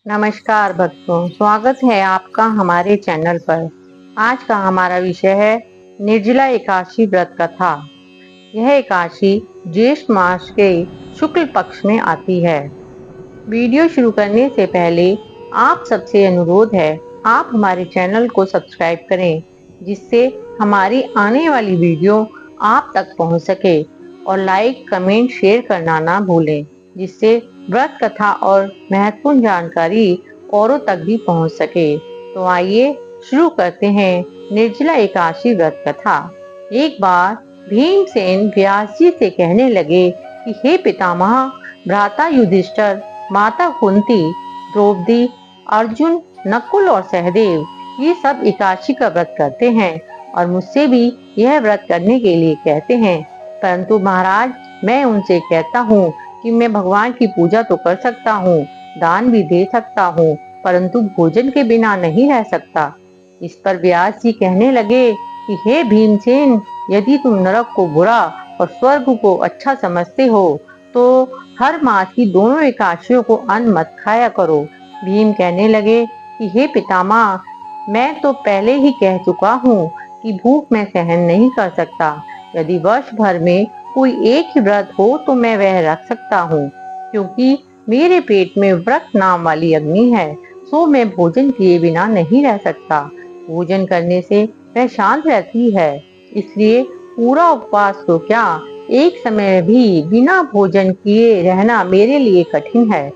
नमस्कार भक्तों, स्वागत है आपका हमारे चैनल पर। आज का हमारा विषय है निर्जला एकादशी व्रत कथा। यह एकादशी ज्येष्ठ मास के शुक्ल पक्ष में आती है। वीडियो शुरू करने से पहले आप सबसे अनुरोध है, आप हमारे चैनल को सब्सक्राइब करें, जिससे हमारी आने वाली वीडियो आप तक पहुंच सके, और लाइक, कमेंट, शेयर करना ना भूलें, जिससे व्रत कथा और महत्वपूर्ण जानकारी औरों तक भी पहुंच सके। तो आइए शुरू करते हैं निर्जला एकादशी व्रत कथा। एक बार भीमसेन व्यास जी से कहने लगे कि हे पितामह, भ्राता युधिष्ठिर, माता कुंती, द्रौपदी, अर्जुन, नकुल और सहदेव ये सब एकादशी का व्रत करते हैं और मुझसे भी यह व्रत करने के लिए कहते हैं। परंतु महाराज, मैं उनसे कहता हूँ कि मैं भगवान की पूजा तो कर सकता हूँ, दान भी दे सकता हूँ, परंतु भोजन के बिना नहीं रह सकता। इस पर व्यास जी कहने लगे कि हे भीमसेन, यदि तुम नरक को बुरा और स्वर्ग को अच्छा समझते हो तो हर मास की दोनों एकादशियों को अन्न मत खाया करो। भीम कहने लगे कि हे पितामह, मैं तो पहले ही कह चुका हूँ कि भूख मैं सहन नहीं कर सकता। यदि वर्ष भर में कोई एक ही व्रत हो तो मैं वह रख सकता हूँ, क्योंकि मेरे पेट में व्रत नाम वाली अग्नि है, सो मैं भोजन किए बिना नहीं रह सकता। भोजन करने से वह शांत रहती है, इसलिए पूरा उपवास तो क्या, एक समय भी बिना भोजन किए रहना मेरे लिए कठिन है।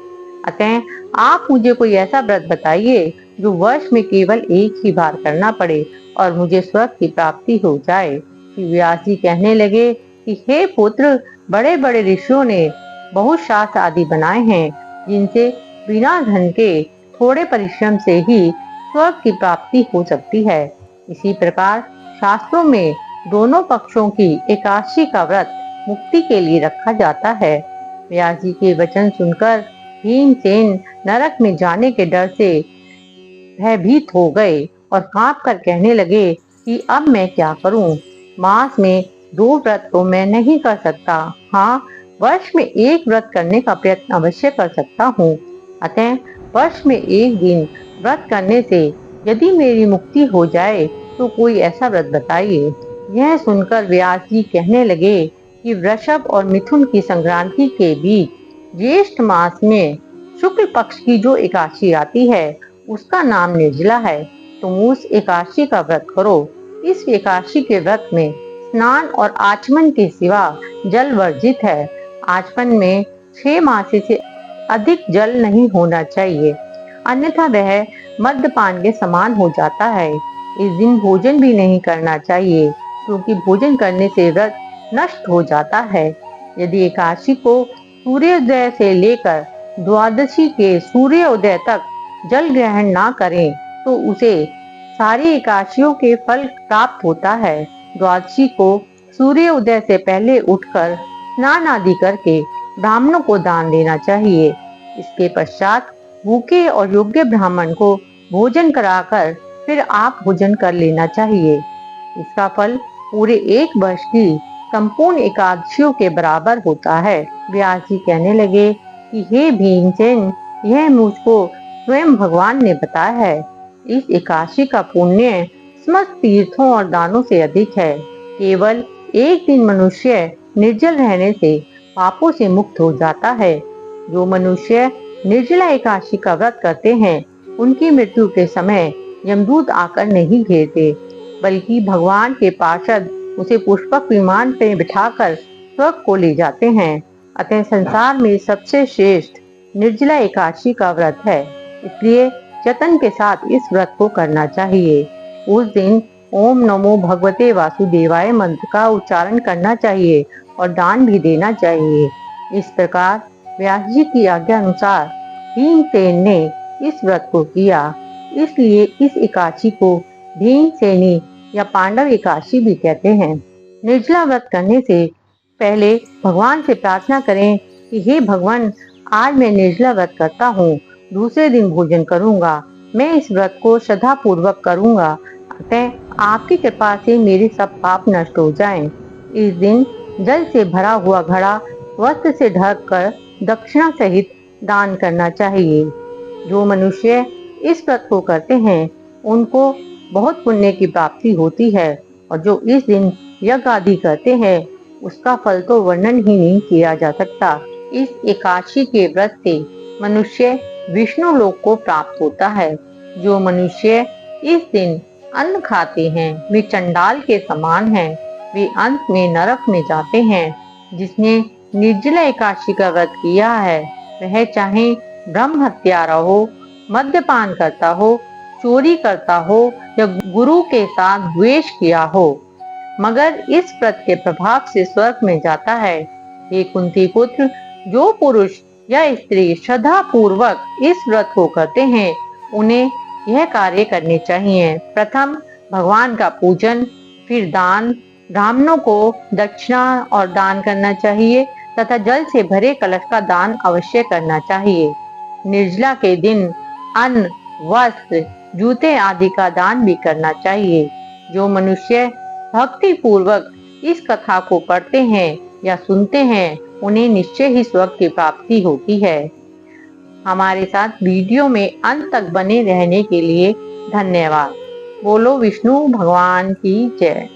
अतः आप मुझे कोई ऐसा व्रत बताइए जो वर्ष में केवल एक ही बार करना पड़े और मुझे स्वर्ग की प्राप्ति हो जाए। व्यास जी कहने लगे कि हे पुत्र, बड़े बड़े ऋषियों ने बहुत शास्त्र आदि बनाए हैं, जिनसे बिना धन के थोड़े परिश्रम से ही स्वर्ग की प्राप्ति हो सकती है। इसी प्रकार शास्त्रों में दोनों पक्षों की एकादशी का व्रत मुक्ति के लिए रखा जाता है। व्यास जी के वचन सुनकर भीमसेन नरक में जाने के डर से भयभीत हो गए और कांप कर कहने लगे कि अब मैं क्या करूं? मास में 2 व्रत तो मैं नहीं कर सकता। हाँ, वर्ष में एक व्रत करने का प्रयत्न अवश्य कर सकता हूँ। अतः वर्ष में एक दिन व्रत करने से यदि मेरी मुक्ति हो जाए तो कोई ऐसा व्रत बताइए। यह सुनकर व्यास जी कहने लगे कि वृषभ और मिथुन की संक्रांति के बीच ज्येष्ठ मास में शुक्ल पक्ष की जो एकादशी आती है उसका नाम निर्जला है। तुम उस एकादशी का व्रत करो। इस एकादशी के व्रत में स्नान और आचमन के सिवा जल वर्जित है। आचमन में 6 मासे से अधिक जल नहीं होना चाहिए, अन्यथा वह मद्यपान के समान हो जाता है। इस दिन भोजन भी नहीं करना चाहिए, क्योंकि भोजन करने से व्रत नष्ट हो जाता है। यदि एकादशी को सूर्योदय से लेकर द्वादशी के सूर्योदय तक जल ग्रहण ना करें तो उसे सारी एकादशियों के फल प्राप्त होता है। द्वादशी को सूर्योदय से पहले उठकर स्नान आदि करके ब्राह्मणों को दान देना चाहिए। इसके पश्चात भूखे और योग्य ब्राह्मण को भोजन कराकर फिर आप भोजन कर लेना चाहिए। इसका फल पूरे एक वर्ष की संपूर्ण एकादशियों के बराबर होता है। व्यास जी कहने लगे कि हे भीमसेन, यह मुझको स्वयं भगवान ने बताया है। इस एकादशी का पुण्य समस्त तीर्थों और दानों से अधिक है। केवल एक दिन मनुष्य निर्जल रहने से पापों से मुक्त हो जाता है। जो मनुष्य निर्जला एकादशी का व्रत करते हैं, उनकी मृत्यु के समय यमदूत आकर नहीं घेरते, बल्कि भगवान के पार्षद उसे पुष्पक विमान पर बिठाकर स्वर्ग को ले जाते हैं। अतः संसार में सबसे श्रेष्ठ निर्जला एकादशी का व्रत है, इसलिए जतन के साथ इस व्रत को करना चाहिए। उस दिन ओम नमो भगवते वासुदेवाय मंत्र का उच्चारण करना चाहिए और दान भी देना चाहिए। इस प्रकार व्यास जी की आज्ञा अनुसार भीमसेन ने इस व्रत को किया। इसलिए इस एकादशी को भीमसेनी या पांडव एकादशी भी कहते हैं। निर्जला व्रत करने से पहले भगवान से प्रार्थना करें कि हे भगवान, आज मैं निर्जला व्रत करता हूँ, दूसरे दिन भोजन करूंगा। मैं इस व्रत को श्रद्धा पूर्वक करूंगा, अतः आपकी कृपा से मेरे सब पाप नष्ट हो जाएं। इस दिन जल से भरा हुआ घड़ा वस्त्र से ढक कर दक्षिणा सहित दान करना चाहिए। जो मनुष्य इस व्रत को करते हैं उनको बहुत पुण्य की प्राप्ति होती है और जो इस दिन यज्ञ आदि करते हैं उसका फल तो वर्णन ही नहीं किया जा सकता। इस एकादशी के व्रत से मनुष्य विष्णु लोक को प्राप्त होता है। जो मनुष्य इस दिन अन्न खाते हैं वे चंडाल के समान हैं, वे अंत में नरक में जाते हैं। जिसने निर्जला एकादशी का व्रत किया है वह चाहे ब्रह्म हत्यारा हो, मद्यपान करता हो, चोरी करता हो या गुरु के साथ द्वेष किया हो, मगर इस व्रत के प्रभाव से स्वर्ग में जाता है। हे कुंती पुत्र, जो पुरुष या स्त्री श्रद्धा पूर्वक इस व्रत को करते हैं उन्हें यह कार्य करने चाहिए। प्रथम भगवान का पूजन, फिर दान, ब्राह्मणों को दक्षिणा और दान करना चाहिए तथा जल से भरे कलश का दान अवश्य करना चाहिए। निर्जला के दिन अन्न, वस्त्र, जूते आदि का दान भी करना चाहिए। जो मनुष्य भक्ति पूर्वक इस कथा को पढ़ते हैं या सुनते हैं उन्हें निश्चय ही स्वर्ग की प्राप्ति होती है। हमारे साथ वीडियो में अंत तक बने रहने के लिए धन्यवाद। बोलो विष्णु भगवान की जय।